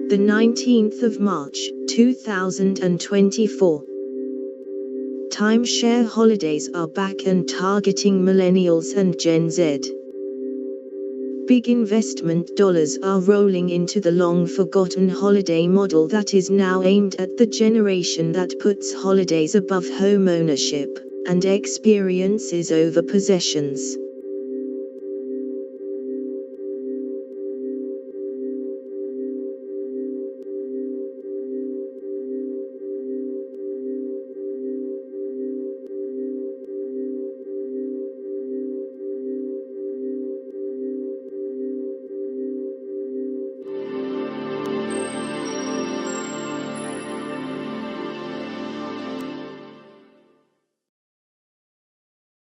The 19th of March, 2024. Timeshare holidays are back and targeting millennials and Gen Z. Big investment dollars are rolling into the long-forgotten holiday model that is now aimed at the generation that puts holidays above home ownership and experiences over possessions.